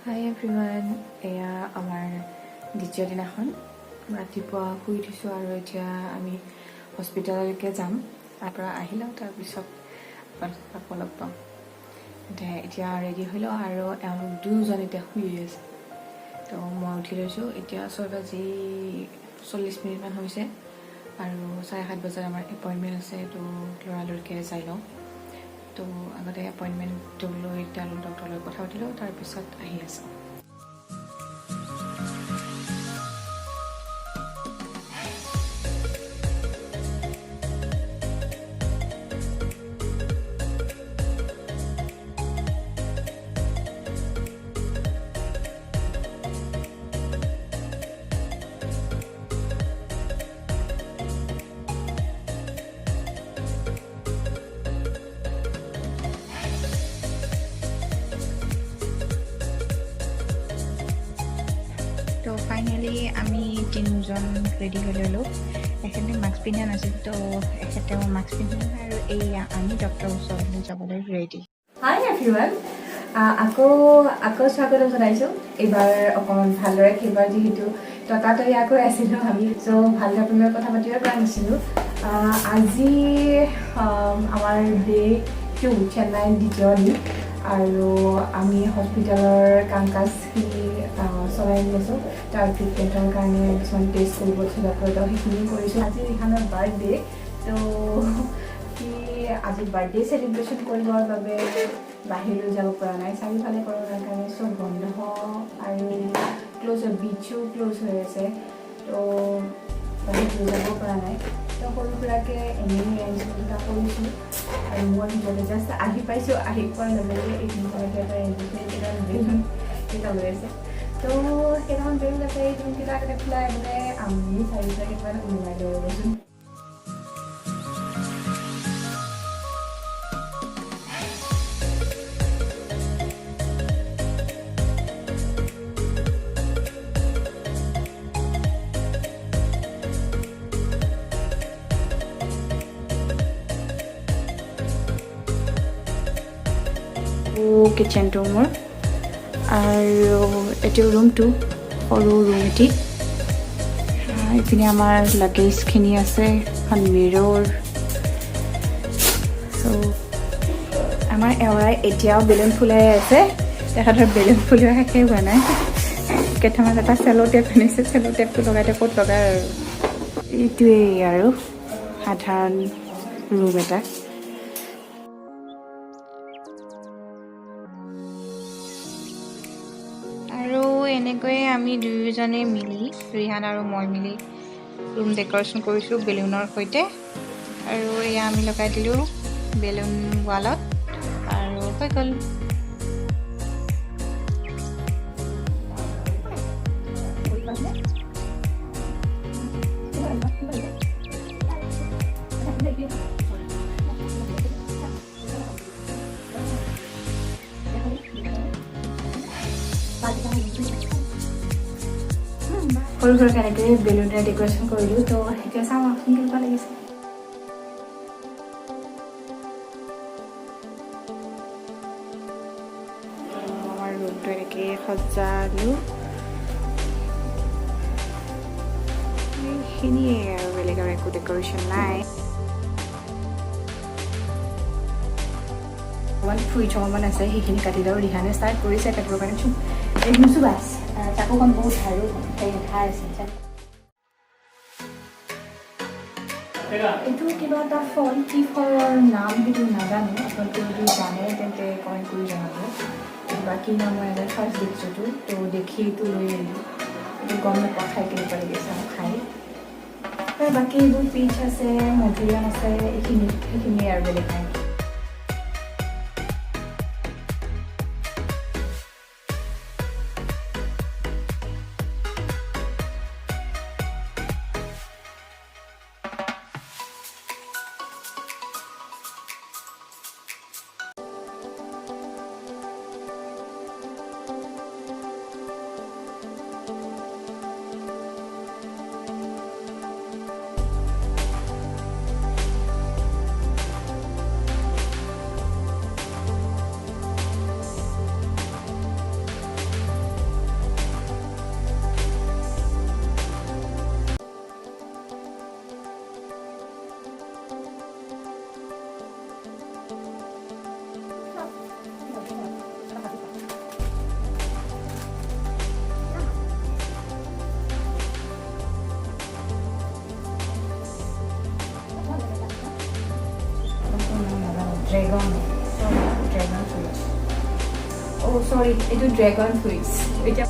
Hi everyone, এয়া আমাৰ দ্বিতীয় দিনাখন ৰাতিপুৱা শুই উঠিছোঁ আৰু এতিয়া আমি হস্পিটেললৈকে যাম। তাৰ পৰা আহি লওঁ, তাৰপিছত আকৌ লগ পাম। এতিয়া ৰেডি হৈ লওঁ আৰু এওঁলোক দুয়োজন এতিয়া শুই আছে। তো মই উঠি লৈছোঁ। এতিয়া 6:40 হৈছে আৰু 7:30 বজাত আমাৰ এপইণ্টমেণ্ট আছে। তো লৰালৰিকৈ যাই লওঁ। তো আগতে এপইণ্টমেণ্টটো লৈ তেওঁলোক ডক্টৰৰ লগত কথা পাতিলোঁ, তাৰপিছত আহি আছোঁ। তো ফাইনেলি আমি তিনিজন ৰেডি হৈ ল'লোঁ। এখেতে মাস্ক পিন্ধা নাছিল, তো এখেতেও মাস্ক পিন্ধিলে আৰু এইয়া আমি ডক্টৰৰ ওচৰলৈ যাবলৈ ৰেডি। হাই এভৰিৱান, আকৌ স্বাগতম জনাইছোঁ। এইবাৰ অকণমান ভালদৰে, সেইবাৰ যিহেতু ততাতৈয়াকৈ আছিলোঁ আমি, চ' ভালদৰে কথা পাতিব পৰা নাছিলোঁ। আজি আমাৰ ডে 2 চেন্নাইৰ দ্বিতীয় দিন আৰু আমি হস্পিটেলৰ কাম কাজখিনি চলাই নি আছোঁ। তাৰ ট্ৰিটমেণ্টৰ কাৰণে কিছুমান টেষ্ট কৰিব দিছোঁ ডক্টৰে, সেইখিনি কৰিছোঁ। আজি ৰিহানৰ বাৰ্থডে, তো সি আজি বাৰ্থডে চেলিব্ৰেশ্যন কৰিবৰ বাবে বাহিৰলৈ যাব পৰা নাই। চাৰিওফালে কৰোণাৰ কাৰণে চব বন্ধ আৰু ক্ল'জ হয়, বিচো ক্ল'জ হৈ আছে। তো বাহিৰলৈ যাব পৰা নাই। তো সৰু সুৰাকৈ এনেই এৰেঞ্জমেণ্ট এটা কৰিছোঁ আৰু মই ভিতৰতে জাষ্ট আহি পাইছোঁ। আহি পোৱাৰ লগে লগে এইখিনি সময়তে এটা এৰেঞ্জমেণ্ট বেলুন কেইটা লৈ আছে। তো সেইদিনাখন বেলুন আছে, এই দিনকেইটা আগতে খোলাই মানে আমি চাৰিটা কেইটামান ওলাই লৈ গৈছোঁ। কিটচেনটো মোৰ আৰু এইটো ৰুমটো সৰু ৰুম এটি। এইপিনে আমাৰ লাগেজখিনি আছে, এখন মিৰৰ। চ' আমাৰ এৱাই এতিয়াও বেলুন ফুলাই আছে। তেখেতৰ বেলুন ফুলোৱা শেষেই হোৱা নাই। কেইটামান এটা চেলো টেপ আনিছে, চেলো টেপটো লগাই ক'ত লগাই আৰু। এইটোৱেই আৰু সাধাৰণ ৰুম এটা। আৰু এনেকৈয়ে আমি দুয়োজনে মিলি, ৰিহান আৰু মই মিলি ৰুম ডেক'ৰেশ্যন কৰিছোঁ বেলুনৰ সৈতে। আৰু এয়া আমি লগাই দিলোঁ বেলুন ৱালত আৰু হৈ গ'ল। সৰু সৰুকৈ এনেকৈ বেলুনেৰে ডেক'ৰেশ্যন কৰিলোঁ। তো এতিয়া চাওঁ আপুনি কেনেকুৱা লাগিছে। আমাৰ ৰুমটো এনেকৈ সজালোঁ। এইখিনিয়ে আৰু, বেলেগ আৰু একো ডেক'ৰেশ্যন নাই। অকণমান ফুৰি থকামান আছে, সেইখিনি কাটি লওঁ। ৰিহানে ষ্টাৰ্ট কৰিছে কাটিবৰ কাৰণে। এইখিনিছো বাছ চাকুখন বহুত ধাৰো ধাৰ আছে। এইটো কিবা এটা ফল, কি ফলৰ নাম সেইটো নাজানো। আপোনালোকে যদি জানে তেন্তে কমেণ্ট কৰি জনাব। বাকী নাম মই এনে ফাৰ্ষ্ট দেখিছোঁতো, তো দেখি এইটো লৈ আহিলোঁ। এইটো গম নাপাওঁ খাই কেনেকুৱা লাগিছে খাই। বাকী এইবোৰ পিচ আছে, মধুৰিআম আছে, সেইখিনিয়ে আৰু বেলেগ নাই। সৰি এইটো ড্ৰেগন ফ্ৰুইটছ এতিয়া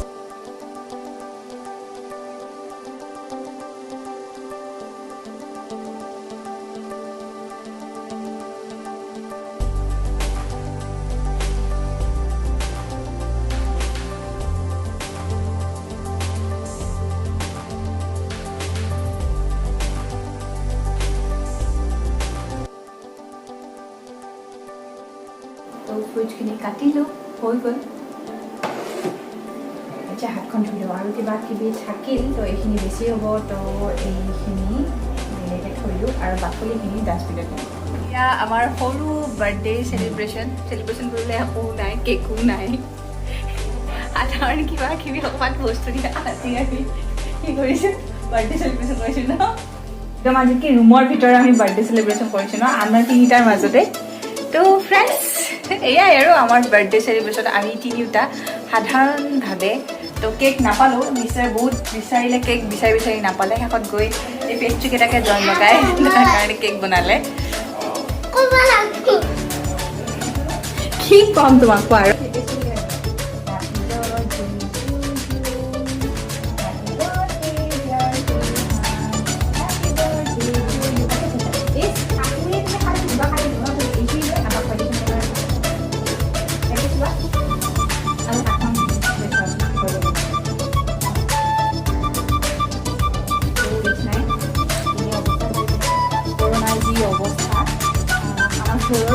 ফ্ৰুইটছখিনি কাটিলোঁ হৈ গ'ল এতিয়া হাতখন ধুই লওঁ আৰু কিবা কিবি থাকিল তো এইখিনি বেছি হ'ব তো এইখিনি বেলেগে থৈ দিওঁ আৰু বাকলিখিনি ডাষ্টবিনত দিওঁ এতিয়া আমাৰ সৰু বাৰ্থডে চেলিব্ৰেশ্যন কৰিবলৈ একো নাই কেকো নাই সাধাৰণ কিবা কিবি অকণমান বস্তু দিয়া আজি আমি কি কৰিছোঁ বাৰ্থডে চেলিব্ৰেশ্যন কৰিছোঁ ন একদম আজি কি ৰুমৰ ভিতৰত আমি বাৰ্থডে চেলিব্ৰেশ্যন কৰিছোঁ ন আমাৰ তিনিটাৰ মাজতে তো ফ্ৰেণ্ডছ এয়াই আৰু আমাৰ বাৰ্থডে চেলিব্ৰেশ্যন আমি তিনিওটা সাধাৰণভাৱে তো কেক নাপালোঁ বহুত বিচাৰিলে কেক বিচাৰি নাপালে শেষত গৈ এই পেষ্ট্ৰিকেইটাকে জইন লগাই তাৰ কাৰণে কেক বনালে কি ক'ম তোমাক কোৱা আৰু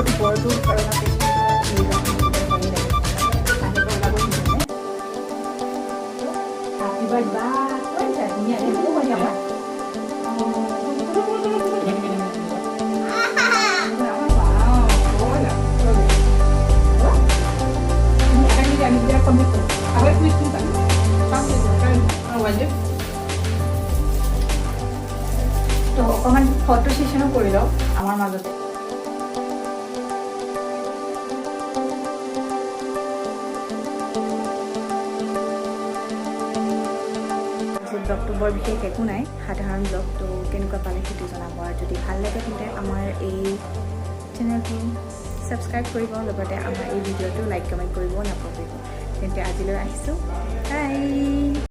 ওপৰতো কৰোণা তো অকণমান ফটো সেশনো কৰি লওঁ আমাৰ মাজতে ব্লগটো বৰ বিশেষ একো নাই সাধাৰণ ব্লগটো কেনেকুৱা পালে সেইটো জনাব আৰু যদি ভাল লাগে তেন্তে আমাৰ এই চেনেলটো ছাবস্ক্ৰাইব কৰিব লগতে আমাৰ এই ভিডিঅ'টো লাইক কমেণ্ট কৰিবও নাপাহৰিব তেন্তে আজিলৈ আহিছোঁ বাই